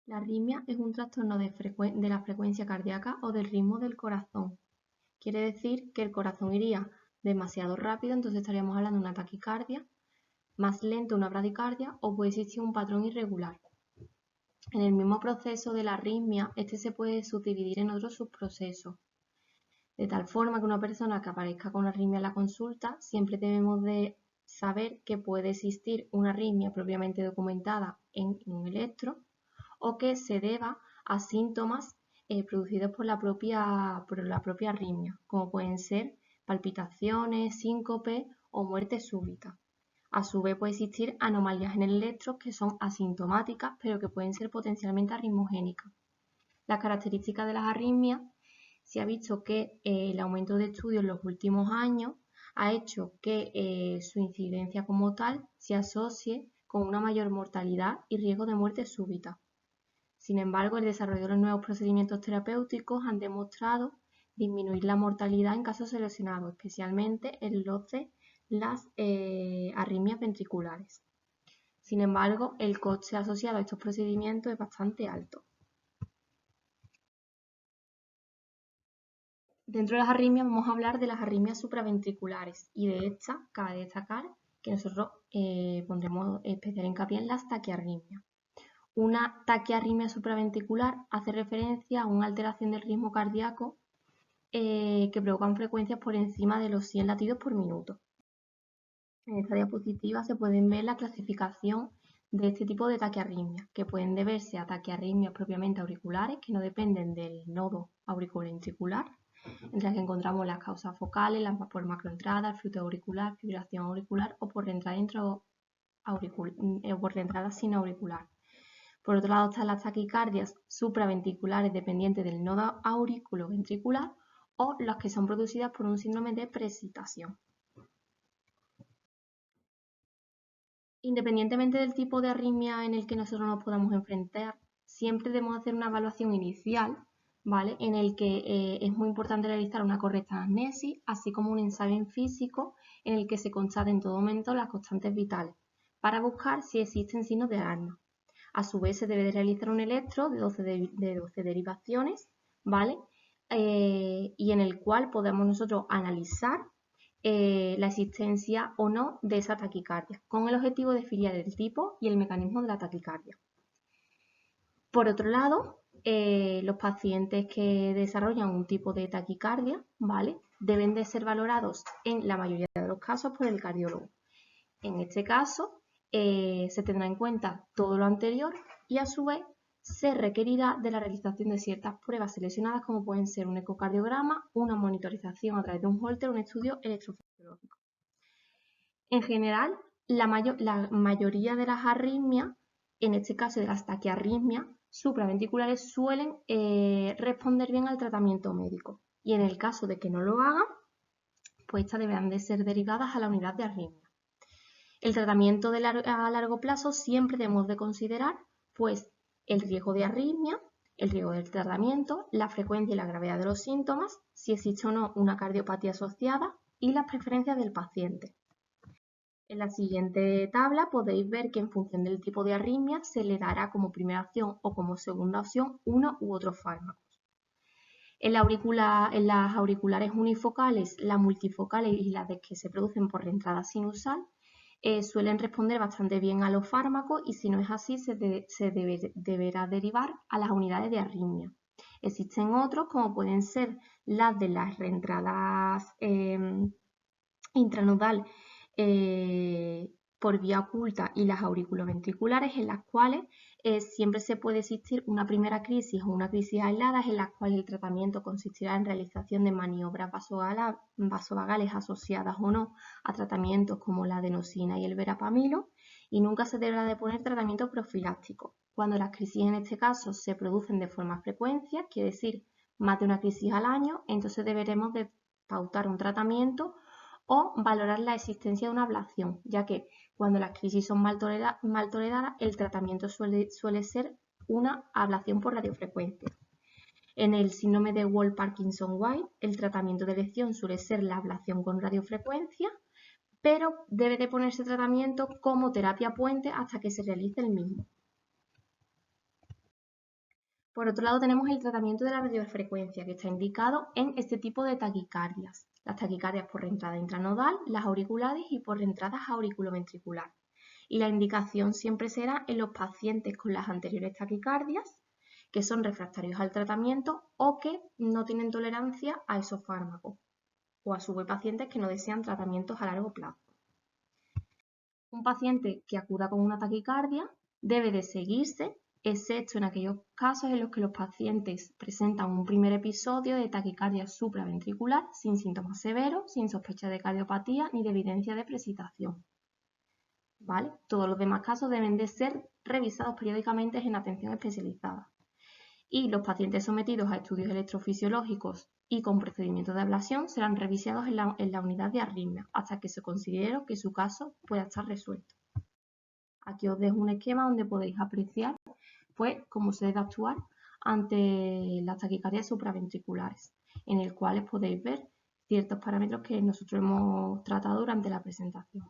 La arritmia es un trastorno de la frecuencia cardíaca o del ritmo del corazón. Quiere decir que el corazón iría demasiado rápido, entonces estaríamos hablando de una taquicardia, más lento una bradicardia o puede existir un patrón irregular. En el mismo proceso de la arritmia, este se puede subdividir en otros subprocesos. De tal forma que una persona que aparezca con arritmia en la consulta, siempre debemos de saber que puede existir una arritmia propiamente documentada en un electro o que se deba a síntomas producidos por la propia arritmia, como pueden ser palpitaciones, síncope o muerte súbita. A su vez puede existir anomalías en el electro que son asintomáticas pero que pueden ser potencialmente arritmogénicas. Las características de las arritmias: se ha visto que el aumento de estudios en los últimos años ha hecho que su incidencia como tal se asocie con una mayor mortalidad y riesgo de muerte súbita. Sin embargo, el desarrollo de los nuevos procedimientos terapéuticos han demostrado disminuir la mortalidad en casos seleccionados, especialmente en los de las arritmias ventriculares. Sin embargo, el coste asociado a estos procedimientos es bastante alto. Dentro de las arritmias vamos a hablar de las arritmias supraventriculares y de estas cabe destacar que nosotros pondremos especial hincapié en las taquiarritmias. Una taquiarritmia supraventricular hace referencia a una alteración del ritmo cardíaco que provocan frecuencias por encima de los 100 latidos por minuto. En esta diapositiva se pueden ver la clasificación de este tipo de taquiarritmias, que pueden deberse a taquiarritmias propiamente auriculares, que no dependen del nodo auriculoventricular, entre las que encontramos las causas focales, las por macroentrada, flujo auricular, fibrilación auricular o por reentrada sin auricular. Por otro lado están las taquicardias supraventriculares dependientes del nodo auriculoventricular o las que son producidas por un síndrome de preexcitación. Independientemente del tipo de arritmia en el que nosotros nos podamos enfrentar, siempre debemos hacer una evaluación inicial, ¿vale? En el que es muy importante realizar una correcta anamnesis, así como un examen físico en el que se constate en todo momento las constantes vitales, para buscar si existen signos de alarma. A su vez se debe de realizar un electro de 12 derivaciones, ¿vale? Y en el cual podemos nosotros analizar la existencia o no de esa taquicardia, con el objetivo de filiar el tipo y el mecanismo de la taquicardia. Por otro lado, los pacientes que desarrollan un tipo de taquicardia, ¿vale?, deben de ser valorados en la mayoría de los casos por el cardiólogo. En este caso, se tendrá en cuenta todo lo anterior y a su vez se requerirá de la realización de ciertas pruebas seleccionadas como pueden ser un ecocardiograma, una monitorización a través de un Holter o un estudio electrofisiológico. En general, la mayoría de las arritmias, en este caso de las taquiarritmias supraventriculares, suelen responder bien al tratamiento médico y en el caso de que no lo hagan, pues estas deberán de ser derivadas a la unidad de arritmia. El tratamiento a largo plazo siempre debemos de considerar pues el riesgo de arritmia, el riesgo del tratamiento, la frecuencia y la gravedad de los síntomas, si existe o no una cardiopatía asociada y las preferencias del paciente. En la siguiente tabla podéis ver que en función del tipo de arritmia se le dará como primera opción o como segunda opción uno u otro fármaco. En las auriculares unifocales, las multifocales y las que se producen por reentrada sinusal, suelen responder bastante bien a los fármacos y si no es así se deberá derivar a las unidades de arritmia. Existen otros como pueden ser las de las reentradas intranodal por vía oculta y las auriculoventriculares, en las cuales siempre se puede existir una primera crisis o una crisis aislada en las cuales el tratamiento consistirá en realización de maniobras vasovagales asociadas o no a tratamientos como la adenosina y el verapamilo y nunca se deberá de poner tratamiento profiláctico. Cuando las crisis en este caso se producen de forma frecuente, quiere decir más de una crisis al año, entonces deberemos de pautar un tratamiento o valorar la existencia de una ablación, ya que cuando las crisis son mal toleradas, el tratamiento suele ser una ablación por radiofrecuencia. En el síndrome de Wolff-Parkinson-White, el tratamiento de elección suele ser la ablación con radiofrecuencia, pero debe de ponerse tratamiento como terapia puente hasta que se realice el mismo. Por otro lado, tenemos el tratamiento de la radiofrecuencia, que está indicado en este tipo de taquicardias. Las taquicardias por reentrada intranodal, las auriculares y por reentradas auriculoventriculares. Y la indicación siempre será en los pacientes con las anteriores taquicardias, que son refractarios al tratamiento o que no tienen tolerancia a esos fármacos, o a su vez pacientes que no desean tratamientos a largo plazo. Un paciente que acuda con una taquicardia debe de seguirse, excepto en aquellos casos en los que los pacientes presentan un primer episodio de taquicardia supraventricular sin síntomas severos, sin sospecha de cardiopatía ni de evidencia de presitación. ¿Vale? Todos los demás casos deben de ser revisados periódicamente en atención especializada. Y los pacientes sometidos a estudios electrofisiológicos y con procedimientos de ablación serán revisados en la unidad de arritmia hasta que se considere que su caso pueda estar resuelto. Aquí os dejo un esquema donde podéis apreciar pues, cómo se debe actuar ante las taquicardias supraventriculares, en el cual podéis ver ciertos parámetros que nosotros hemos tratado durante la presentación.